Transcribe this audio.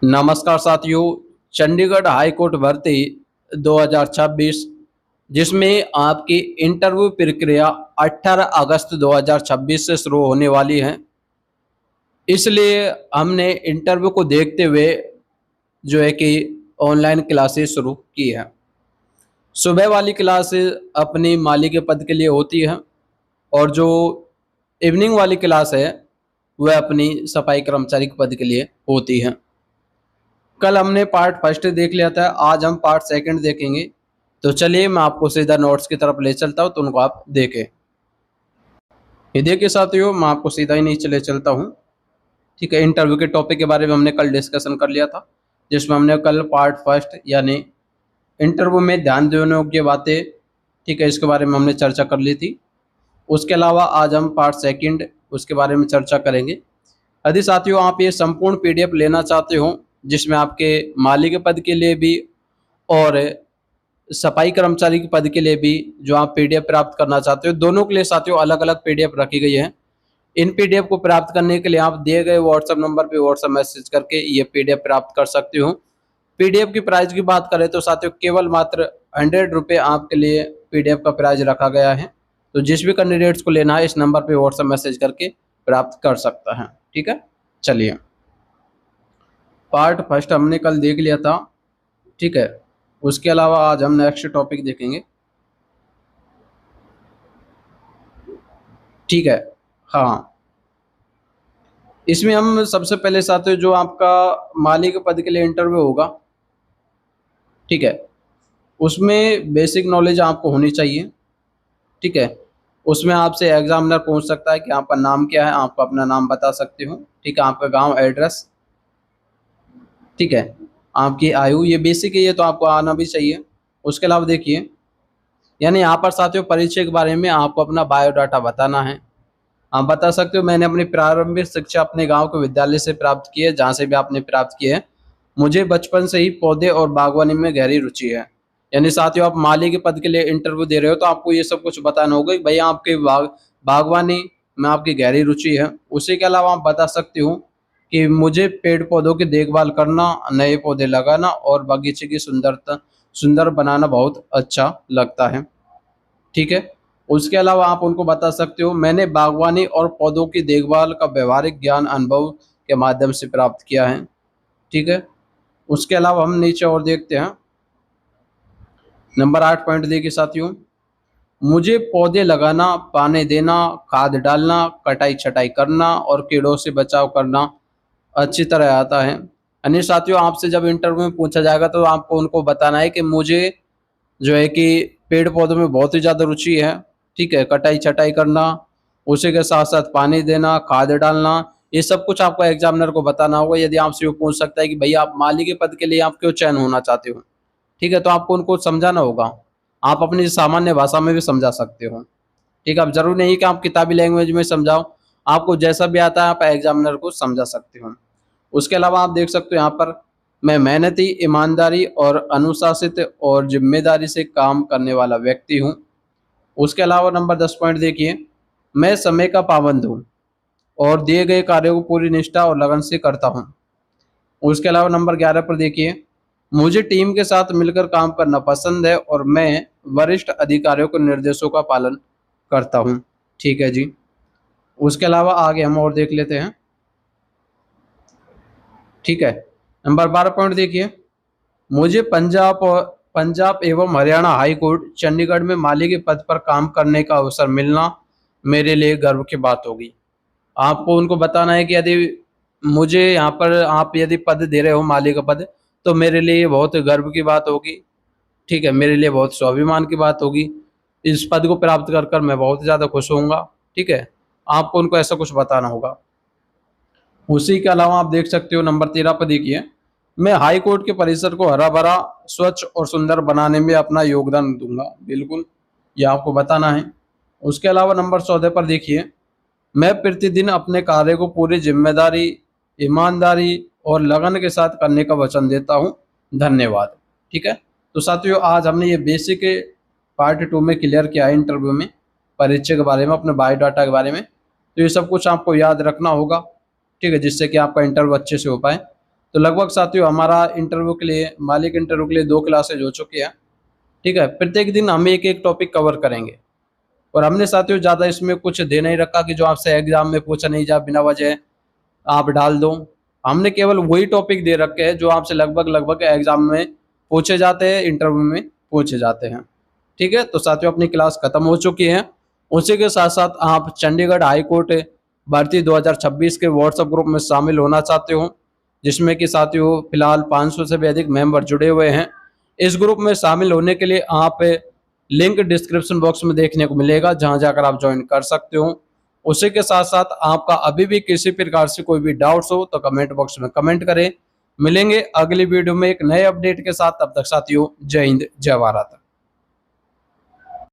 नमस्कार साथियों। Chandigarh high court भर्ती 2026 जिसमें आपकी इंटरव्यू प्रक्रिया 18 अगस्त 2026 से शुरू होने वाली है। इसलिए हमने इंटरव्यू को देखते हुए जो है कि ऑनलाइन क्लासेस शुरू की है। सुबह वाली क्लासेस अपनी माली के पद के लिए होती है और जो इवनिंग वाली क्लास है वह अपनी सफाई कर्मचारी के पद के लिए होती है। कल हमने पार्ट फर्स्ट देख लिया था, आज हम पार्ट सेकंड देखेंगे। तो चलिए मैं आपको सीधा नोट्स की तरफ ले चलता हूँ तो उनको आप देखें। ये देखिए साथियों, मैं आपको सीधा ही नीचे ले चलता हूँ। ठीक है, इंटरव्यू के टॉपिक के बारे में हमने कल डिस्कशन कर लिया था, जिसमें हमने कल पार्ट फर्स्ट यानी इंटरव्यू में ध्यान देने योग्य बातें, ठीक है, इसके बारे में हमने चर्चा कर ली थी। उसके अलावा आज हम पार्ट सेकंड उसके बारे में चर्चा करेंगे। यदि साथियों आप ये संपूर्ण पीडीएफ लेना चाहते हो, जिसमें आपके माली के पद के लिए भी और सफाई कर्मचारी के पद के लिए भी जो आप पीडीएफ प्राप्त करना चाहते हो, दोनों के लिए साथियों अलग अलग पीडीएफ रखी गई है। इन पीडीएफ को प्राप्त करने के लिए आप दिए गए व्हाट्सएप नंबर पे व्हाट्सएप मैसेज करके ये पीडीएफ प्राप्त कर सकते हो। पीडीएफ की प्राइस की बात करें तो साथियों केवल मात्र 100 रुपये आपके लिए पीडीएफ का प्राइस रखा गया है। तो जिस भी कैंडिडेट्स को लेना है इस नंबर पे व्हाट्सएप मैसेज करके प्राप्त कर सकता है। ठीक है, चलिए पार्ट फर्स्ट हमने कल देख लिया था। ठीक है, उसके अलावा आज हम नेक्स्ट टॉपिक देखेंगे। ठीक है, हाँ, इसमें हम सबसे पहले साथियों जो आपका माली के पद के लिए इंटरव्यू होगा, ठीक है, उसमें बेसिक नॉलेज आपको होनी चाहिए। ठीक है, उसमें आपसे एग्जामिनर पूछ सकता है कि आपका नाम क्या है, आप अपना नाम बता सकते हो। ठीक है, आपका गांव, एड्रेस, ठीक है, आपकी आयु, ये बेसिक है, ये तो आपको आना भी चाहिए। उसके अलावा देखिए, यानी यहाँ पर साथियों परिचय के बारे में आपको अपना बायोडाटा बताना है। आप बता सकते हो मैंने अपनी प्रारंभिक शिक्षा अपने गांव के विद्यालय से प्राप्त की है, जहाँ से भी आपने प्राप्त की है। मुझे बचपन से ही पौधे और बागवानी में गहरी रुचि है। यानी साथियों आप माली के पद के लिए इंटरव्यू दे रहे हो तो आपको ये सब कुछ बताना होगा कि भैया आपके बागवानी में आपकी गहरी रुचि है। उसी के अलावा आप बता सकते हो कि मुझे पेड़ पौधों की देखभाल करना, नए पौधे लगाना और बगीचे की सुंदर बनाना बहुत अच्छा लगता है। ठीक है, उसके अलावा आप उनको बता सकते हो मैंने बागवानी और पौधों की देखभाल का व्यवहारिक ज्ञान अनुभव के माध्यम से प्राप्त किया है। ठीक है, उसके अलावा हम नीचे और देखते हैं। नंबर 8 पॉइंट देखिए साथियों, मुझे पौधे लगाना, पानी देना, खाद डालना, कटाई छटाई करना और कीड़ों से बचाव करना अच्छी तरह आता है। यानी साथियों आपसे जब इंटरव्यू में पूछा जाएगा तो आपको उनको बताना है कि मुझे जो है कि पेड़ पौधों में बहुत ही ज़्यादा रुचि है। ठीक है, कटाई छटाई करना, उसी के साथ साथ पानी देना, खाद डालना, ये सब कुछ आपको एग्जामिनर को बताना होगा। यदि आपसे वो पूछ सकता है कि भैया आप माली के पद के लिए आप क्यों चयन होना चाहते हो, ठीक है, तो आपको उनको समझाना होगा। आप अपनी सामान्य भाषा में भी समझा सकते हो। ठीक है, अब जरूरी नहीं कि आप किताबी लैंग्वेज में समझाओ, आपको जैसा भी आता है आप एग्जामिनर को समझा सकते हो। उसके अलावा आप देख सकते हो यहाँ पर मैं मेहनती, ईमानदारी और अनुशासित और जिम्मेदारी से काम करने वाला व्यक्ति हूँ। उसके अलावा नंबर 10 पॉइंट देखिए, मैं समय का पाबंद हूँ और दिए गए कार्यों को पूरी निष्ठा और लगन से करता हूँ। उसके अलावा नंबर 11 पर देखिए, मुझे टीम के साथ मिलकर काम करना पसंद है और मैं वरिष्ठ अधिकारियों के निर्देशों का पालन करता हूँ। ठीक है जी, उसके अलावा आगे हम और देख लेते हैं। ठीक है, नंबर 12 पॉइंट देखिए, मुझे पंजाब एवं हरियाणा हाई कोर्ट चंडीगढ़ में माली के पद पर काम करने का अवसर मिलना मेरे लिए गर्व की बात होगी। आपको उनको बताना है कि यदि मुझे यहाँ पर आप यदि पद दे रहे हो माली का पद, तो मेरे लिए बहुत गर्व की बात होगी। ठीक है, मेरे लिए बहुत स्वाभिमान की बात होगी। इस पद को प्राप्त कर कर मैं बहुत ज़्यादा खुश होऊंगा। ठीक है, आपको उनको ऐसा कुछ बताना होगा। उसी के अलावा आप देख सकते हो नंबर 13 पर देखिए, मैं हाई कोर्ट के परिसर को हरा भरा, स्वच्छ और सुंदर बनाने में अपना योगदान दूंगा। बिल्कुल, ये आपको बताना है। उसके अलावा नंबर 14 पर देखिए, मैं प्रतिदिन अपने कार्य को पूरी जिम्मेदारी, ईमानदारी और लगन के साथ करने का वचन देता हूँ। धन्यवाद। ठीक है, तो साथियों आज हमने ये बेसिक पार्ट 2 में क्लियर किया है इंटरव्यू में परिचय के बारे में, अपने बायोडाटा के बारे में। तो ये सब कुछ आपको याद रखना होगा। ठीक है, जिससे कि आपका इंटरव्यू अच्छे से हो पाए। तो लगभग साथियों हमारा इंटरव्यू के लिए, मालिक इंटरव्यू के लिए 2 क्लासेज हो चुकी हैं। ठीक है, प्रत्येक दिन हम एक-एक टॉपिक कवर करेंगे और हमने साथियों ज़्यादा इसमें कुछ दे नहीं रखा कि जो आपसे एग्जाम में पूछा नहीं जाए बिना वजह आप डाल दो। हमने केवल वही टॉपिक दे रखे हैं जो आपसे लगभग एग्जाम में पूछे जाते हैं, इंटरव्यू में पूछे जाते हैं। ठीक है, तो साथियों अपनी क्लास खत्म हो चुकी है। उसी के साथ साथ आप चंडीगढ़ हाई कोर्ट भर्ती 2026 के व्हाट्सएप ग्रुप में शामिल होना चाहते हो, जिसमें कि साथियों फिलहाल 500 से भी अधिक मेंबर जुड़े हुए हैं। इस ग्रुप में शामिल होने के लिए आप लिंक डिस्क्रिप्शन बॉक्स में देखने को मिलेगा, जहां जाकर आप ज्वाइन कर सकते हो। उसी के साथ साथ आपका अभी भी किसी प्रकार से कोई भी डाउट्स हो तो कमेंट बॉक्स में कमेंट करें। मिलेंगे अगली वीडियो में एक नए अपडेट के साथ, तब तक साथियों जय हिंद जय भारत।